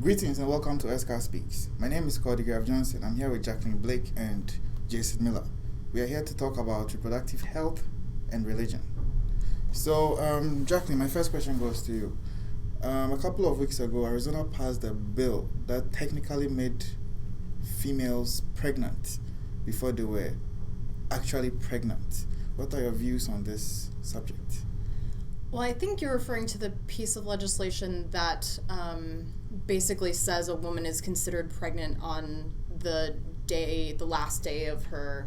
Greetings and welcome to SCAR Speaks. My name is Cody Grav Johnson. I'm here with Jacqueline Blake and Jason Miller. We are here to talk about reproductive health and religion. So, Jacqueline, my first question goes to you. A couple of weeks ago, Arizona passed a bill that technically made females pregnant before they were actually pregnant. What are your views on this subject? Well, I think you're referring to the piece of legislation that basically says a woman is considered pregnant on the last day of her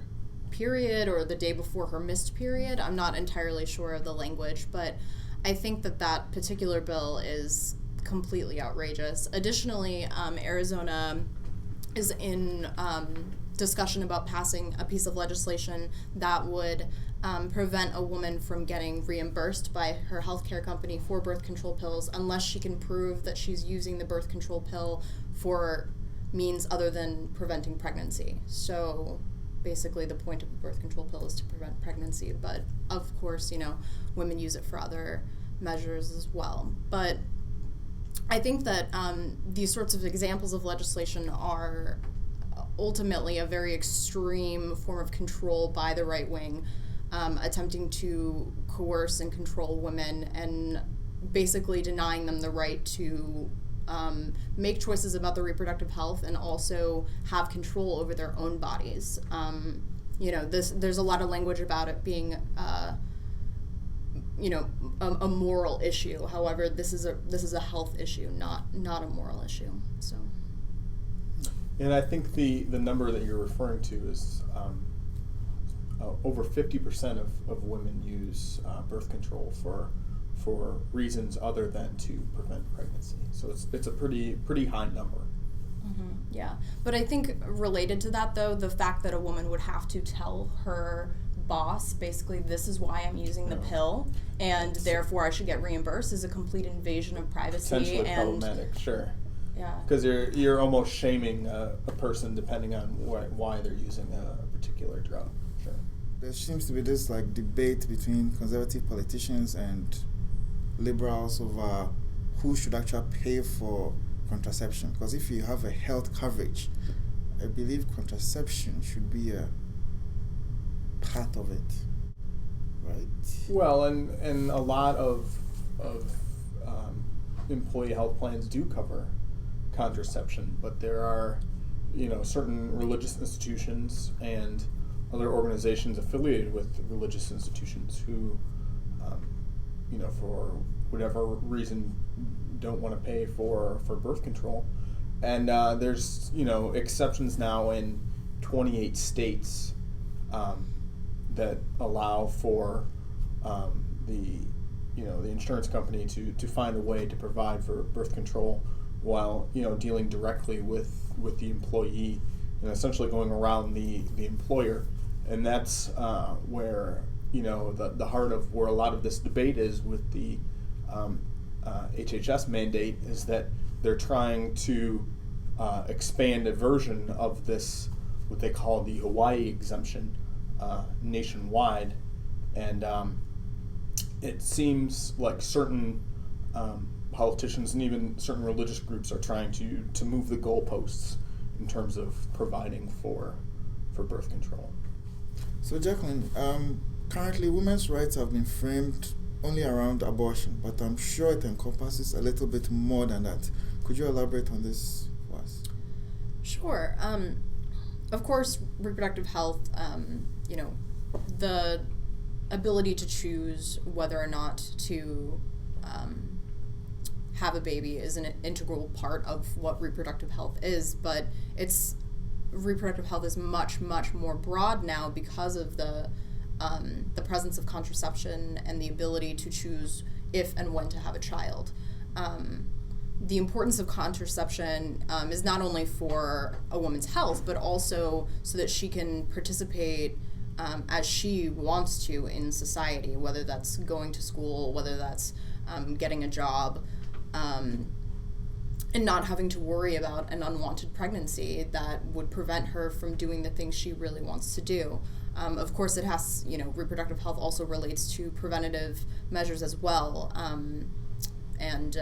period or the day before her missed period. I'm not entirely sure of the language, but I think that particular bill is completely outrageous. Additionally, Arizona is in discussion about passing a piece of legislation that would prevent a woman from getting reimbursed by her healthcare company for birth control pills unless she can prove that she's using the birth control pill for means other than preventing pregnancy. So basically the point of the birth control pill is to prevent pregnancy, but of course, women use it for other measures as well. But I think that these sorts of examples of legislation are ultimately a very extreme form of control by the right wing, attempting to coerce and control women and basically denying them the right to make choices about their reproductive health and also have control over their own bodies. There's a lot of language about it being a moral issue. However, this is a health issue, not a moral issue. So. And I think the number that you're referring to is over 50% of women use birth control for reasons other than to prevent pregnancy. So it's a pretty high number. Mm-hmm. Yeah, but I think related to that, though, the fact that a woman would have to tell her boss, basically, this is why I'm using the pill, and therefore I should get reimbursed, is a complete invasion of privacy. Potentially problematic, sure. Yeah. Because you're almost shaming a person depending on why they're using a particular drug. Sure. There seems to be this debate between conservative politicians and liberals over who should actually pay for contraception. Because if you have a health coverage, I believe contraception should be a part of it, right? Well, and a lot of employee health plans do cover contraception, but there are certain religious institutions and other organizations affiliated with religious institutions who for whatever reason don't want to pay for birth control, and there's exceptions now in 28 states that allow for the insurance company to find a way to provide for birth control while dealing directly with the employee and essentially going around the employer. And that's where the heart of where a lot of this debate is with the HHS mandate, is that they're trying to expand a version of this, what they call the Hawaii exemption, nationwide. And it seems like certain politicians and even certain religious groups are trying to move the goalposts in terms of providing for birth control. So, Jacqueline, currently women's rights have been framed only around abortion, but I'm sure it encompasses a little bit more than that. Could you elaborate on this for us? Sure. Of course, reproductive health, the ability to choose whether or not to have a baby is an integral part of what reproductive health is, but reproductive health is much, much more broad now because of the presence of contraception and the ability to choose if and when to have a child. The importance of contraception is not only for a woman's health, but also so that she can participate as she wants to in society, whether that's going to school, whether that's getting a job, and not having to worry about an unwanted pregnancy that would prevent her from doing the things she really wants to do. Of course, it has, reproductive health also relates to preventative measures as well. and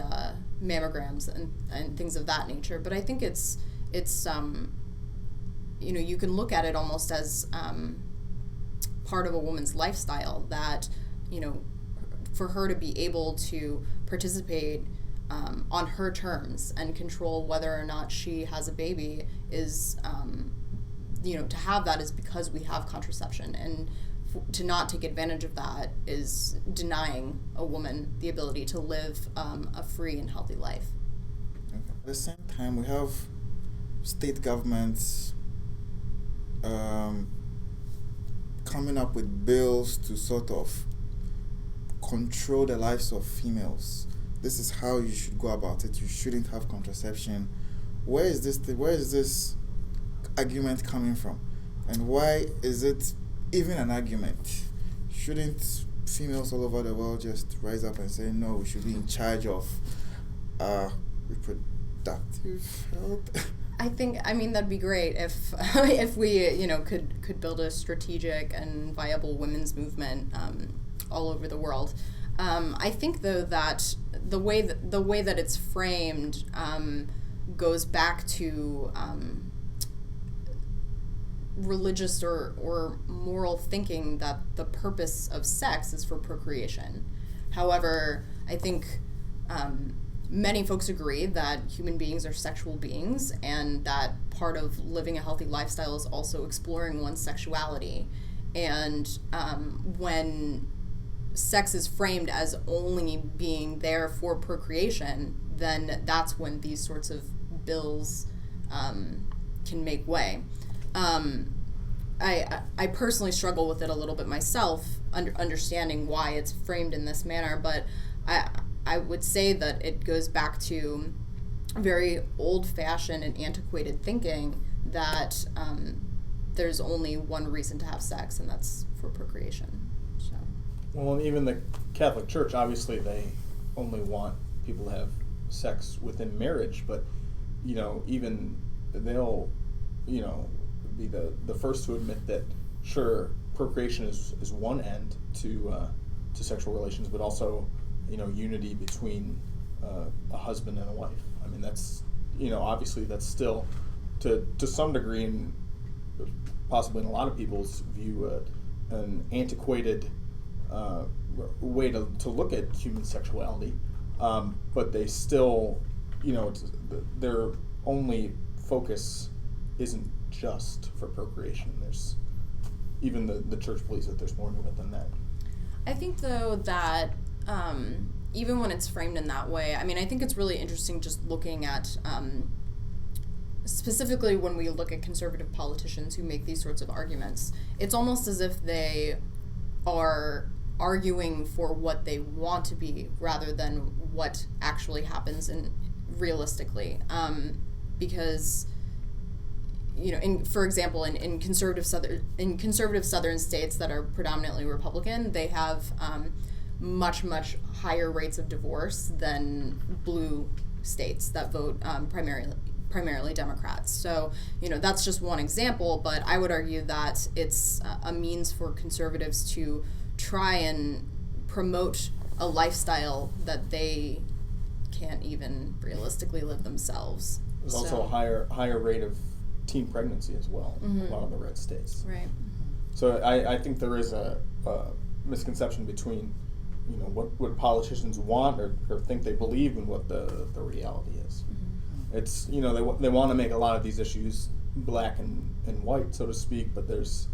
mammograms and things of that nature. But I think it's you can look at it almost as part of a woman's lifestyle, that for her to be able to participate on her terms and control whether or not she has a baby is to have that is because we have contraception, and to not take advantage of that is denying a woman the ability to live a free and healthy life. Okay. At the same time, we have state governments coming up with bills to sort of control the lives of females. This is how you should go about it. You shouldn't have contraception. Where is this argument coming from? And why is it even an argument? Shouldn't females all over the world just rise up and say, no, we should be in charge of reproductive health? I mean that'd be great if we could build a strategic and viable women's movement all over the world. I think though that the way that it's framed goes back to religious or moral thinking that the purpose of sex is for procreation. However, I think many folks agree that human beings are sexual beings, and that part of living a healthy lifestyle is also exploring one's sexuality. And when sex is framed as only being there for procreation, then that's when these sorts of bills can make way. I personally struggle with it a little bit myself, understanding why it's framed in this manner, but I would say that it goes back to very old-fashioned and antiquated thinking that there's only one reason to have sex, and that's for procreation. So. Well, and even the Catholic Church, obviously, they only want people to have sex within marriage, but even they'll be the first to admit that sure, procreation is one end to sexual relations, but also unity between a husband and a wife. I mean, that's obviously that's still to some degree, and possibly in a lot of people's view, an antiquated way to look at human sexuality, but they still their only focus isn't just for procreation. There's even the church believes that there's more to it than that. I think though that even when it's framed in that way, I mean, I think it's really interesting just looking at specifically when we look at conservative politicians who make these sorts of arguments. It's almost as if they are arguing for what they want to be rather than what actually happens realistically, because for example, in conservative southern states that are predominantly Republican, they have much higher rates of divorce than blue states that vote primarily Democrats. So that's just one example, but I would argue that it's a means for conservatives to try and promote a lifestyle that they can't even realistically live themselves. There's also a higher rate of teen pregnancy as well in a lot of the red states. Right. So I think there is a misconception between what politicians want or think they believe and what the reality is. Mm-hmm. It's they want to make a lot of these issues black and white, so to speak, but there's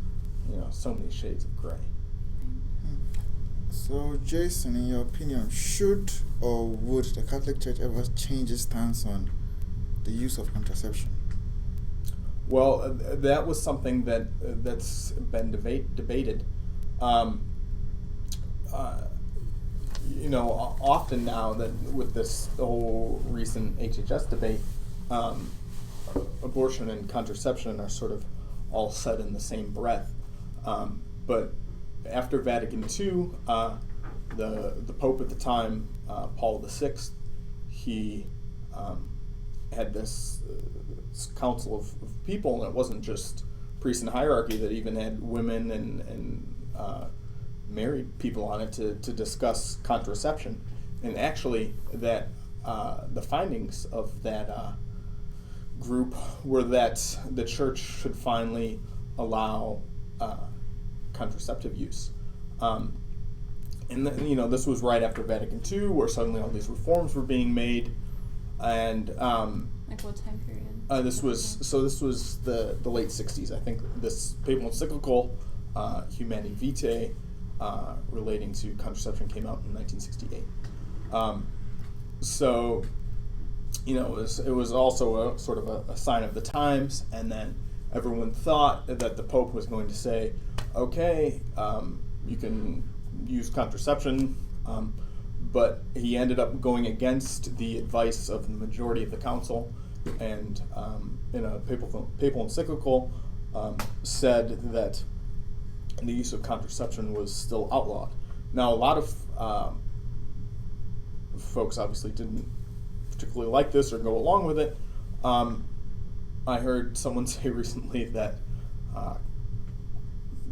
so many shades of gray. So Jason, in your opinion, should or would the Catholic Church ever change its stance on the use of contraception? Well, that was something that's been debated. Often now that with this whole recent HHS debate, abortion and contraception are sort of all said in the same breath. But after Vatican II, the Pope at the time, Paul VI, he had this council of people, and it wasn't just priests and hierarchy, that even had women and married people on it to discuss contraception. and actually that the findings of that group were that the church should finally allow contraceptive use. And this was right after Vatican II, where suddenly all these reforms were being made, and like what time period? This was the late '60s. I think this papal encyclical, Humani Vitae, relating to contraception, came out in 1968. So, it was also a sort of a sign of the times, and then everyone thought that the Pope was going to say, okay, you can use contraception, but he ended up going against the advice of the majority of the council, and in a papal encyclical said that the use of contraception was still outlawed. Now, a lot of folks obviously didn't particularly like this or go along with it. I heard someone say recently that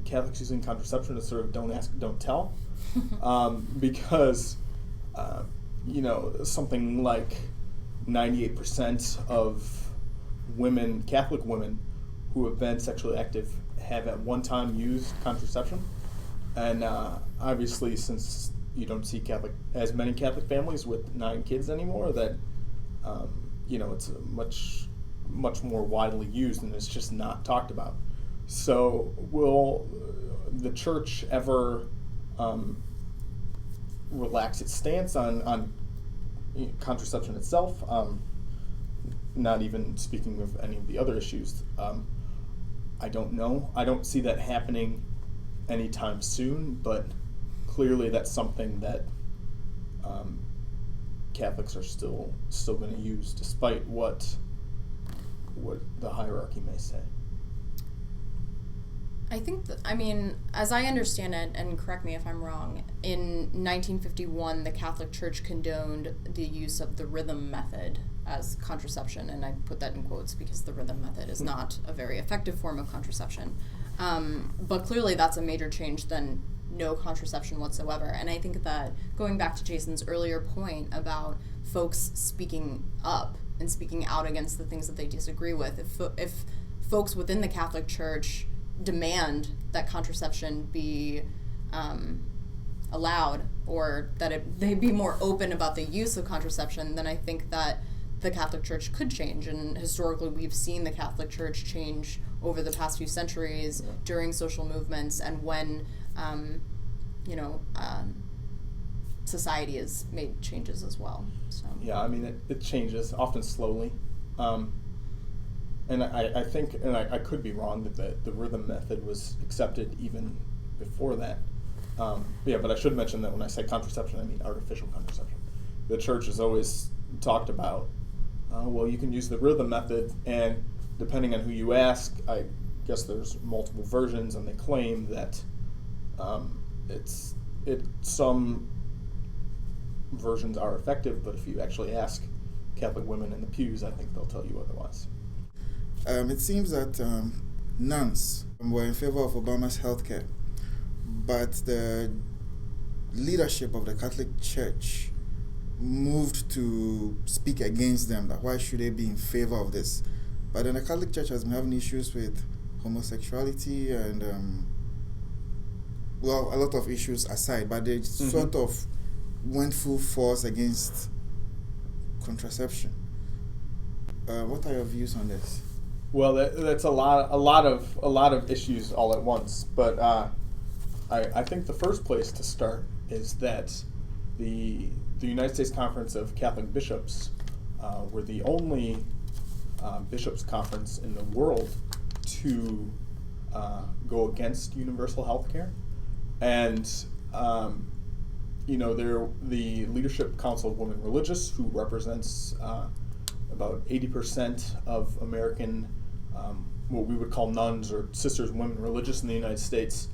Catholics using contraception is sort of don't ask, don't tell, because something like 98% of women, Catholic women, who have been sexually active have at one time used contraception, and obviously, since you don't see as many Catholic families with 9 kids anymore, that it's much more widely used, and it's just not talked about. So, will the church ever relax its stance on contraception itself? Not even speaking of any of the other issues. I don't know. I don't see that happening anytime soon, but clearly that's something that Catholics are still going to use, despite what the hierarchy may say. I think as I understand it, and correct me if I'm wrong, in 1951 the Catholic Church condoned the use of the rhythm method as contraception, and I put that in quotes because the rhythm method is not a very effective form of contraception. But clearly that's a major change than no contraception whatsoever. And I think that, going back to Jason's earlier point about folks speaking up and speaking out against the things that they disagree with, if folks within the Catholic Church demand that contraception be allowed, or that they be more open about the use of contraception, then I think that the Catholic Church could change. And historically we've seen the Catholic Church change over the past few centuries during social movements, and when society has made changes as well. So yeah, it changes, often slowly. And I think, and I could be wrong, that the rhythm method was accepted even before that. But I should mention that when I say contraception, I mean artificial contraception. The church has always talked about, you can use the rhythm method, and depending on who you ask, I guess there's multiple versions, and they claim that some versions are effective, but if you actually ask Catholic women in the pews, I think they'll tell you otherwise. It seems that nuns were in favor of Obama's healthcare, but the leadership of the Catholic Church moved to speak against them, that why should they be in favor of this. But then the Catholic Church has been having issues with homosexuality and a lot of issues aside, but they sort of went full force against contraception. What are your views on this? Well, that's a lot of issues all at once. But I think the first place to start is that the United States Conference of Catholic Bishops were the only bishops' conference in the world to go against universal health care. And they're the Leadership Council of Women Religious, who represents about 80% of American, what we would call nuns or sisters of women religious in the United States,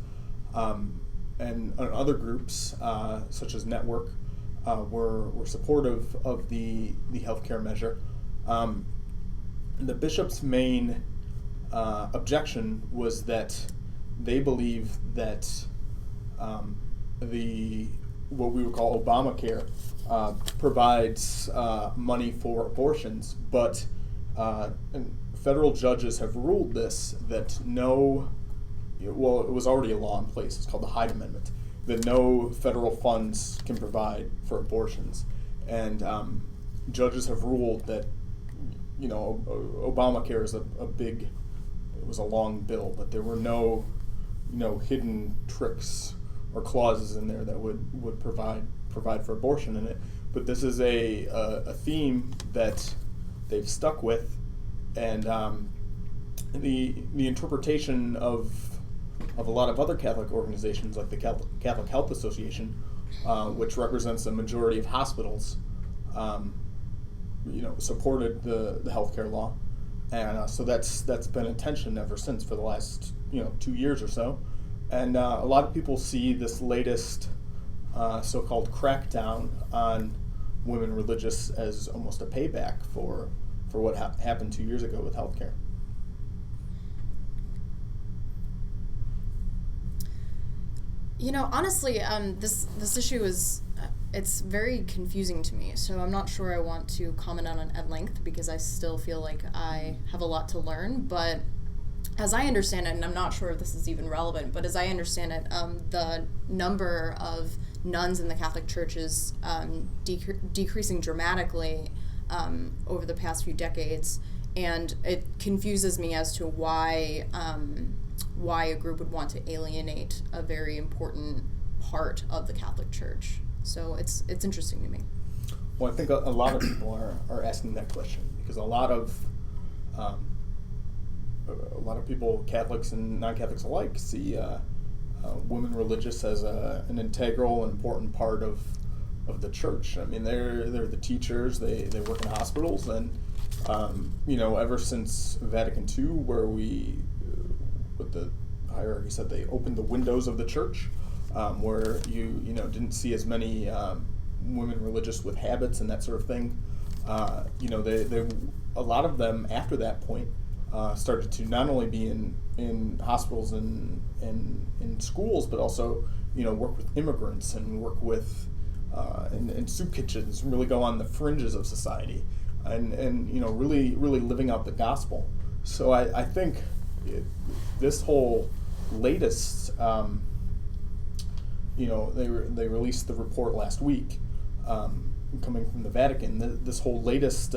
and other groups such as Network were supportive of the healthcare measure. The bishop's main objection was that they believe that the what we would call Obamacare provides money for abortions, but and federal judges have ruled that no, well, it was already a law in place. It's called the Hyde Amendment, that no federal funds can provide for abortions, and judges have ruled that, Obamacare is a big, it was a long bill, but there were no, hidden tricks or clauses in there that would provide for abortion in it. But this is a theme that they've stuck with, and the interpretation of a lot of other Catholic organizations, like the Catholic Health Association, which represents a majority of hospitals, supported the healthcare law, and so that's been in tension ever since for the last 2 years or so, and a lot of people see this latest so-called crackdown on women religious as almost a payback for what happened 2 years ago with healthcare. Honestly, this issue is it's very confusing to me. So I'm not sure I want to comment on it at length because I still feel like I have a lot to learn. But as I understand it, and I'm not sure if this is even relevant, but as I understand it, the number of nuns in the Catholic Church is decreasing dramatically over the past few decades, and it confuses me as to why a group would want to alienate a very important part of the Catholic Church. So it's interesting to me. Well, I think a lot of people are asking that question because a lot of people, Catholics and non-Catholics alike, see women religious as an integral and important part of the church. I mean, they're the teachers. They work in hospitals, and ever since Vatican II, where we with the hierarchy said they opened the windows of the church, where you didn't see as many women religious with habits and that sort of thing. They a lot of them after that point started to not only be in hospitals and in schools, but also work with immigrants and work with in soup kitchens, really go on the fringes of society, and really living out the gospel. So I think this whole latest, they released the report last week, coming from the Vatican. This whole latest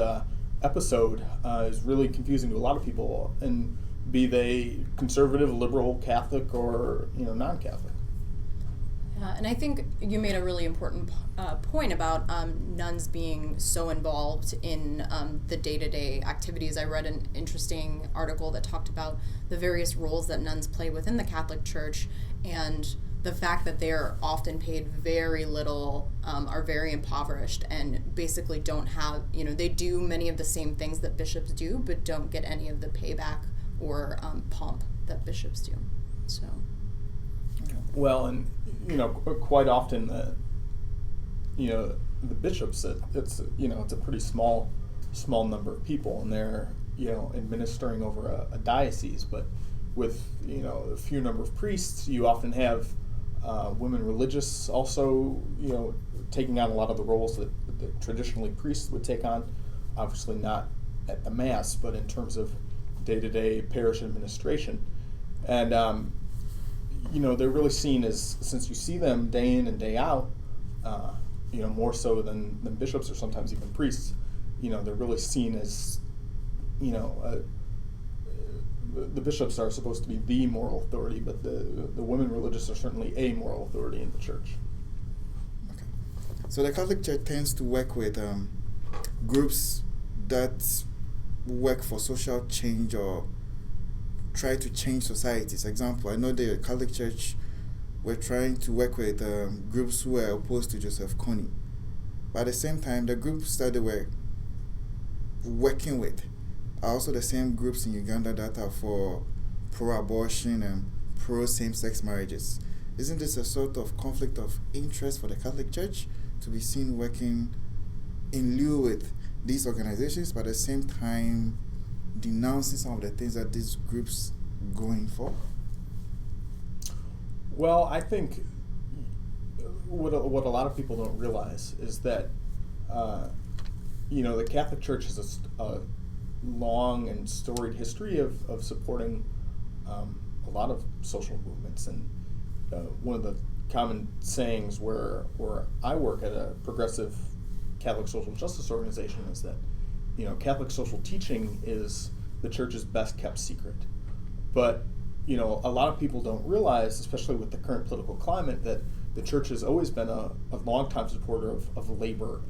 episode is really confusing to a lot of people, and be they conservative, liberal, Catholic, or non-Catholic. And I think you made a really important point about nuns being so involved in the day-to-day activities. I read an interesting article that talked about the various roles that nuns play within the Catholic Church, and the fact that they are often paid very little, are very impoverished, and basically don't have, they do many of the same things that bishops do, but don't get any of the payback or pomp that bishops do. So. Well, and quite often the bishops, it's a pretty small number of people, and they're administering over a diocese. But with a few number of priests, you often have women religious also taking on a lot of the roles that traditionally priests would take on. Obviously not at the Mass, but in terms of day-to-day parish administration, and they're really seen as, since you see them day in and day out, more so than bishops or sometimes even priests, they're really seen as, the bishops are supposed to be the moral authority, but the women religious are certainly a moral authority in the church. Okay. So the Catholic Church tends to work with groups that work for social change or try to change societies. Example, I know the Catholic Church were trying to work with groups who were opposed to Joseph Kony. But at the same time, the groups that they were working with are also the same groups in Uganda that are for pro-abortion and pro-same-sex marriages. Isn't this a sort of conflict of interest for the Catholic Church to be seen working in lieu with these organizations, but at the same time denouncing some of the things that these groups going for? Well, I think what a lot of people don't realize is that the Catholic Church has a long and storied history of supporting a lot of social movements, and one of the common sayings where I work at a progressive Catholic social justice organization is that Catholic social teaching is the Church's best kept secret. But a lot of people don't realize, especially with the current political climate, that the Church has always been a longtime supporter of labor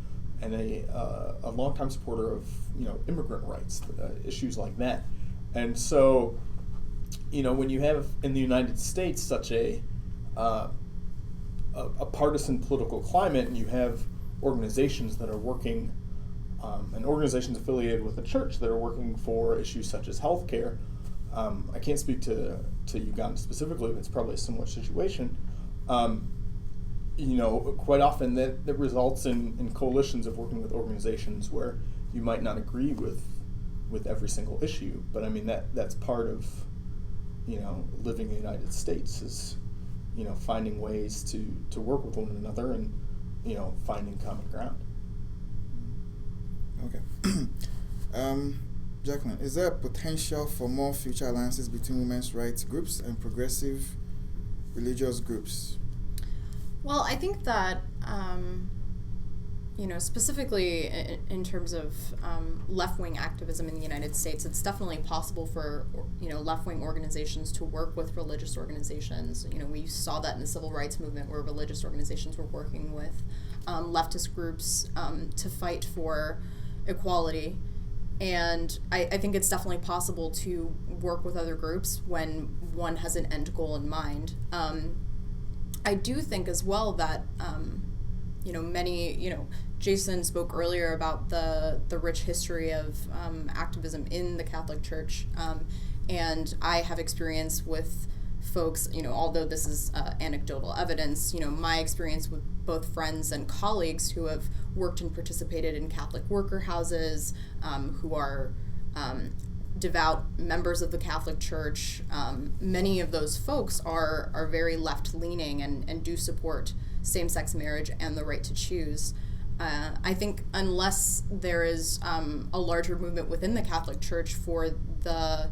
and a longtime supporter of immigrant rights, issues like that. And so when you have in the United States such a partisan political climate, and you have organizations that are working, and organizations affiliated with the Church that are working for issues such as healthcare. I can't speak to Uganda specifically, but it's probably a similar situation. Quite often that results in coalitions of working with organizations where you might not agree with every single issue. But I mean that's part of living in the United States is finding ways to work with one another and finding common ground. Okay. Jacqueline, is there a potential for more future alliances between women's rights groups and progressive religious groups? Well, I think that, specifically in terms of left-wing activism in the United States, it's definitely possible for, left-wing organizations to work with religious organizations. We saw that in the civil rights movement where religious organizations were working with leftist groups to fight for equality. And I think it's definitely possible to work with other groups when one has an end goal in mind. I do think as well that, Jason spoke earlier about the rich history of activism in the Catholic Church. And I have experience with folks, although this is anecdotal evidence, my experience with both friends and colleagues who have worked and participated in Catholic worker houses, who are devout members of the Catholic Church. Many of those folks are very left-leaning and do support same-sex marriage and the right to choose. I think unless there is a larger movement within the Catholic Church for the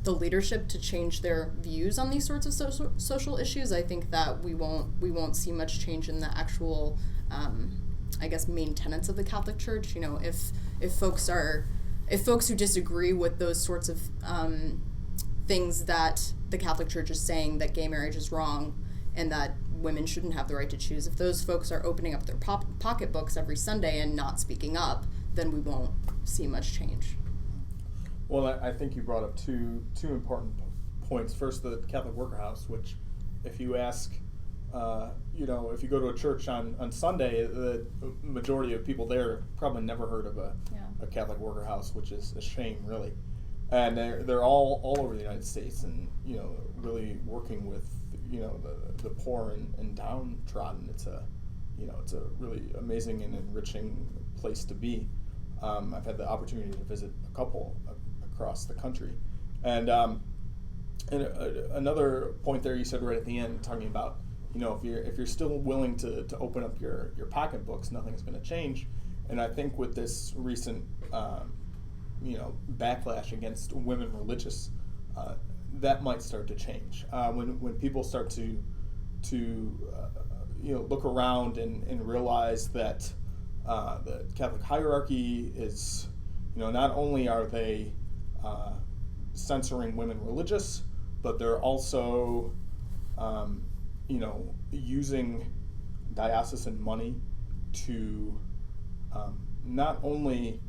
leadership to change their views on these sorts of social issues, I think that we won't see much change in the actual, main tenets of the Catholic Church. If folks who disagree with those sorts of things that the Catholic Church is saying, that gay marriage is wrong and that women shouldn't have the right to choose, if those folks are opening up their pocketbooks every Sunday and not speaking up, then we won't see much change. Well, I think you brought up two important points. First, the Catholic Worker House, which if you ask, if you go to a church on Sunday, the majority of people there probably never heard of a Catholic Worker House, which is a shame, really. And they're all over the United States, and really working with the poor and downtrodden. It's a really amazing and enriching place to be. I've had the opportunity to visit a couple across the country, and another point there you said right at the end, talking about if you're still willing to open up your pocketbooks, nothing's going to change. And I think with this recent backlash against women religious, that might start to change when people start to look around and realize that the Catholic hierarchy is not only are they censoring women religious, but they're also using diocesan money to not only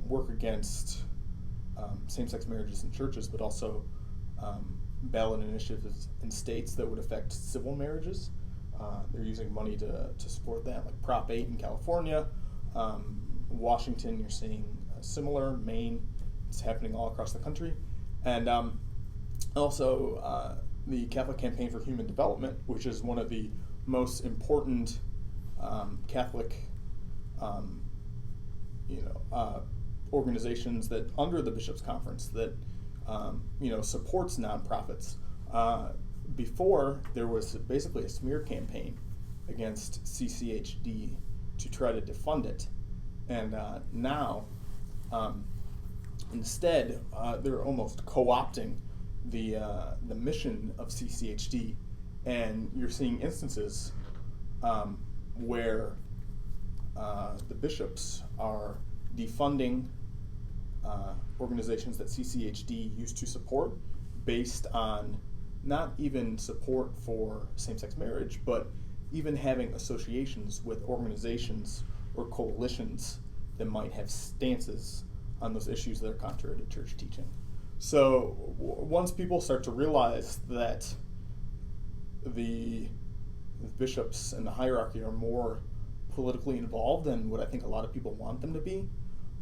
work against same-sex marriages in churches, but also ballot initiatives in states that would affect civil marriages. They're using money to support that, like Prop 8 in California. Washington, you're seeing similar. Maine, it's happening all across the country. And also the Catholic Campaign for Human Development, which is one of the most important Catholic organizations that under the Bishops' Conference that supports nonprofits. before, there was basically a smear campaign against CCHD to try to defund it. And now, instead, they're almost co-opting the mission of CCHD. And you're seeing instances where the bishops are defunding organizations that CCHD used to support based on not even support for same-sex marriage, but even having associations with organizations or coalitions that might have stances on those issues that are contrary to church teaching. So once people start to realize that the bishops and the hierarchy are more politically involved than what I think a lot of people want them to be,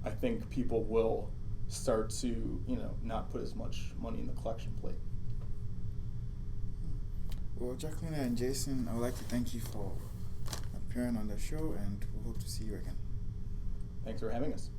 I think people will start to, not put as much money in the collection plate. Well, Jacqueline and Jason, I would like to thank you for appearing on the show, and we hope to see you again. Thanks for having us.